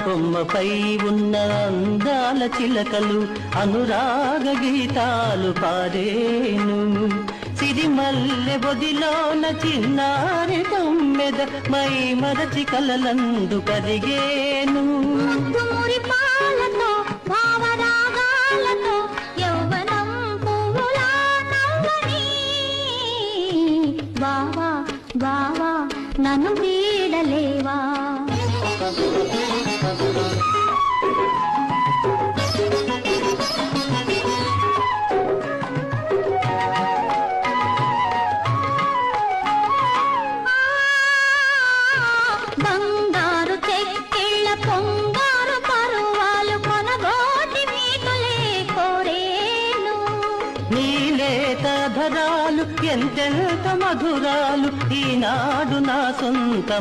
బొమ్మపై ఉన్న అందాల చిలకలు అనురాగ గీతాలు పాడేను సిరిమల్లె బొదిలోన చిన్నారి తొమ్మెద మై మరచి కలలందు కరిగేను పాలతో భావరాగాలతో యౌవనం పువ్వులా నవ్వని బావా బావా నన్ను వీడలేవా బంగారు చెక్కిళ్ళ పొంగారు పరువాలు కొనగోటి మీకులే కోరేను నీలేత ధరాలు ఎంతెంత మధురాలు ఈనాడు నా సొంత